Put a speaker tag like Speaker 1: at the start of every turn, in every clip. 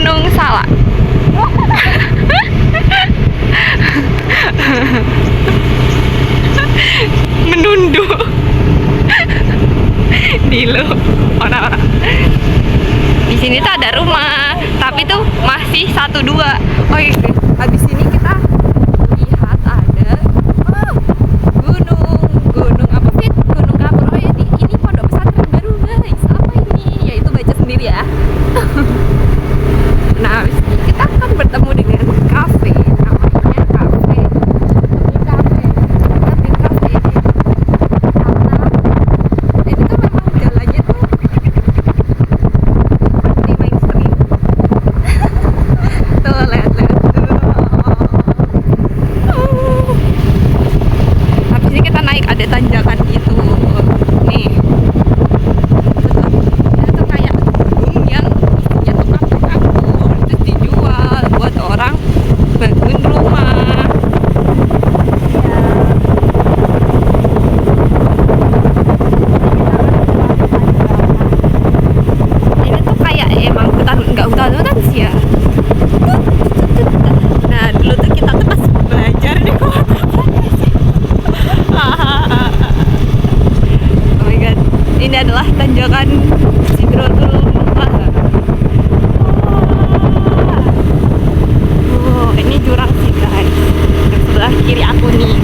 Speaker 1: Gunung Salak. Menunduk. Dilo orang-orang. Di sini tuh ada rumah, tapi tuh masih 1-2. Oh iya, habis ini kita lihat ada gunung apa Fit? Gunung Kapur. Oh ya, ini pondok pesantren baru guys. Apa ini? Ya itu baca sendiri ya. Nah, habis ini kita akan bertemu dengan kafe. Namanya kafe. Ini kafe. Karena ini tuh memang jalannya tuh di mainstream. Tuh lihat. Habis ini kita naik ada tanjakan gitu. Nih. Itu tuh kayak gunung yang isinya tuh kapur-kapur terus dijual buat orang bangun rumah. Ini tuh kayak emang hutan, nggak hutan sih ya. Nah dulu tuh kita tuh pas belajar di kota. Oh my god, ini adalah tanjakan Sidratul Muntaha. Oh, ini jurang sih guys. Yang sebelah kiri aku nih.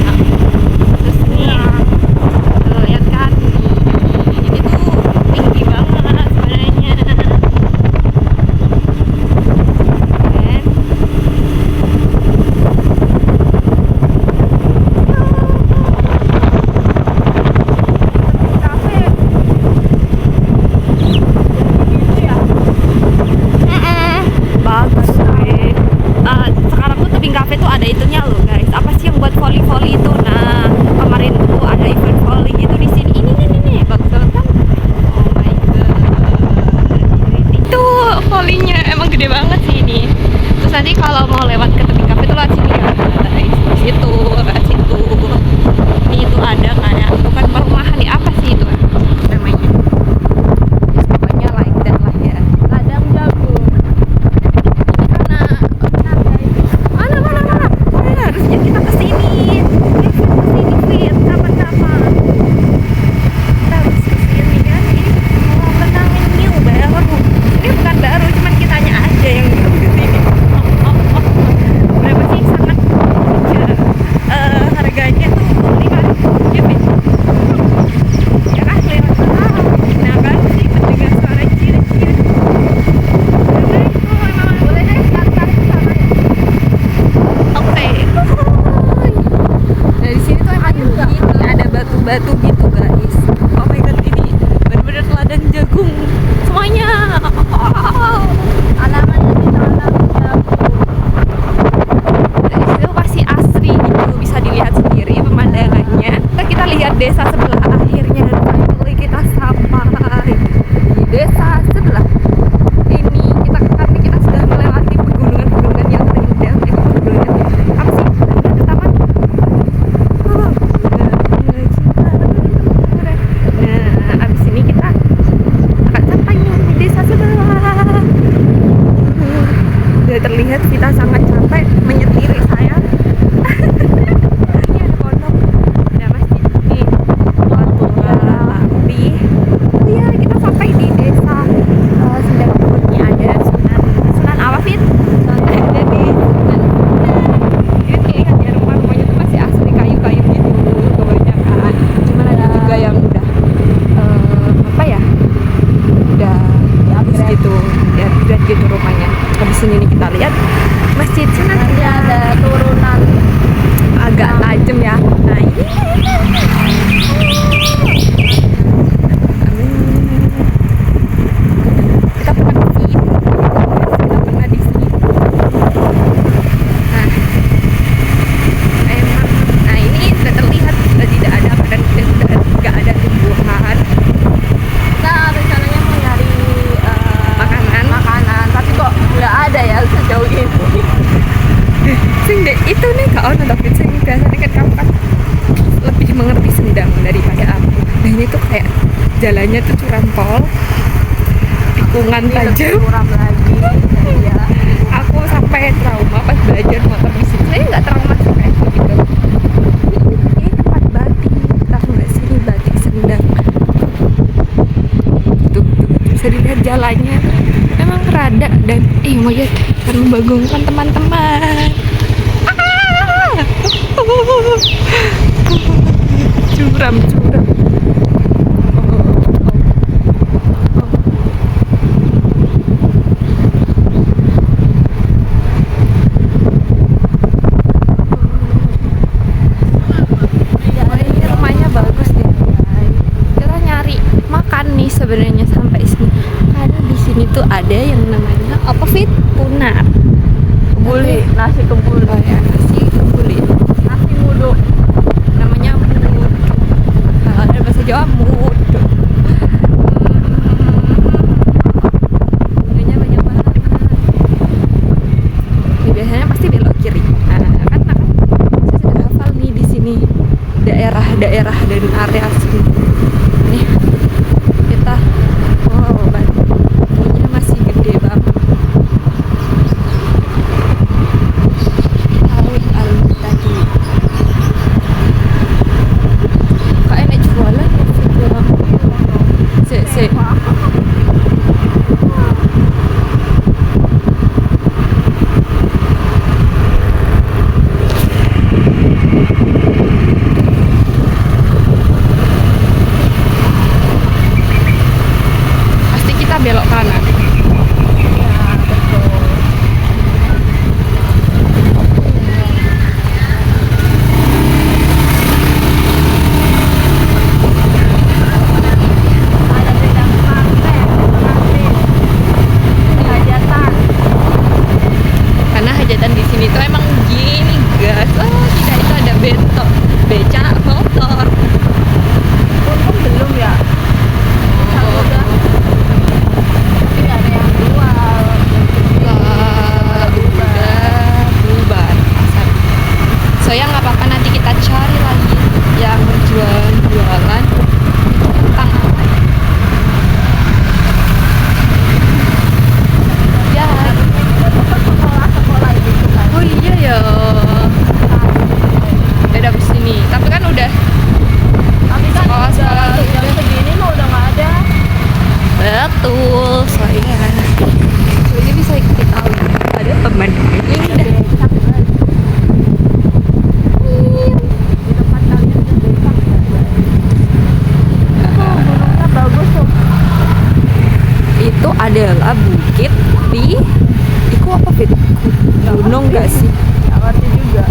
Speaker 1: Terus nih, tuh lihat kan nih. Ini tuh tinggi banget sebenarnya. Kan? Kafe. Bagus weh. Sekarang tuh tebing kafe tuh ada itunya loh guys. Apa sih yang buat volley itu? Nah kemarin tuh ada event volley gitu di sini. Ini bagus banget kan? Oh my god. Itu volleynya emang gede banget sih ini. Terus nanti kalau mau lewat ke tebing kafe tuh lewat sini ya guys. Situ, lewat situ. Ini tuh ada kayak bukan perumahan nih, apa sih itu namanya? Pokoknya like that lah ya. Ladang jagung. Mana? Harusnya kita kesini. Fit. Kapan? Kita harus kesini kan. Ini mau kenangin new baru. Ini bukan baru, cuman kitanya aja yang belum kesini. Berapa sih? Sangat harganya tuh 5.000 ya Fit. Ya kan, 5.000. Nah kan sih mendengar suara cirit-cirit. Boleh deh, tarik ke sana ya. Oke. Nah di sini tuh emang gitu, ada batu-batu gitu guys. Oh my god, ini bener-bener ladang jagung semuanya. Alamannya di ladang jagung. Dari situ pasti asri gitu, bisa dilihat sendiri pemandangannya. Kita lihat desa sebelah akhirnya dan finally kita sampai di desa sebelah. Ini kita sudah melewati pegunungan yang rindang. Itu pegunungan apa sih? Ada taman. Nah, abis ini kita akan sampai di desa sebelah. Sudah terlihat kita sangat capek menyetiri saya. Ini ada pondok, ada masjid nih, tapi ya kita sampai di desa Sendang Ini ada Sunan apa Fit? Jadi ini lihat ya, rumahnya tuh masih asli kayu-kayu gitu kebanyakan. Cuman ada juga yang udah apa ya? Udah habis gitu, ya upgrade gitu rumahnya. Habis ini kita lihat Masjid Sunan. Nanti ada turunan agak tajam ya. Nah ini kita pernah di sini. Nah ini sudah terlihat sudah tidak ada dan sudah tidak ada tumbuhan.
Speaker 2: Kita rencananya mau nyari makanan, tapi kok nggak ada ya sejauh ini.
Speaker 1: Sing itu nih kak ono tapi sing biasanya kan kamu kan lebih mengerti Sendang daripada aku. Nah ini tuh kayak jalannya tuh curam pol, tikungan tajam.
Speaker 2: Lebih curam lagi. Ya.
Speaker 1: sampai trauma pas belajar motor di sini. Saya nggak trauma sih kayak gitu. Ini tempat batik, tahu nggak sih, ini batik Sendang. Tuh, bisa dilihat jalannya. Memang rada dan monyet akan membagongkan teman-teman. Curam. Ini rumahnya bagus deh. Kita nyari makan nih sebenarnya sampai sini. Karena di sini tuh ada yang namanya apa Fit? Punar.
Speaker 2: Kebuli, nasi kebuli.
Speaker 1: Oh ya, nasi kebuli.
Speaker 2: Nasi mudo.
Speaker 1: Namanya mud. Kalau ada bahasa Jawa mud. Bunganya banyak banget. Ini biasanya pasti belok kiri. Nah, kan saya sudah hafal nih di sini daerah dan area sini. Nih kita, wow, batunya masih gede banget. Laut tadi. Kak enak jualan ya sih orang. Se. Pasti kita belok kanan.
Speaker 2: Ya, betul. Ada bidang pengantin. Hajatan.
Speaker 1: Karena hajatan di sini tuh emang gini guys. Oh tidak, itu ada bentok beca motor.
Speaker 2: Untung belum ya. Kalau udah tapi nggak ada yang jual.
Speaker 1: Udah bubar pasar. So ya nggak apa-apa, nanti kita cari lagi yang jualan tentang apa ya.
Speaker 2: Sekolah gitu kan.
Speaker 1: Oh iya ya, beda di sini. Tapi kan udah
Speaker 2: Tapi kan
Speaker 1: Sekolah-sekolah
Speaker 2: udah
Speaker 1: gitu.
Speaker 2: jam segini mah udah nggak ada.
Speaker 1: betul. So ya, jadi bisa kita tahu ada pemandangan indah.
Speaker 2: Di tempat kalian udah becak nggak? Oh, gunungnya bagus tuh.
Speaker 1: Itu adalah bukit di Iku apa Fit? Gunung nggak sih?
Speaker 2: Nggak ngerti juga.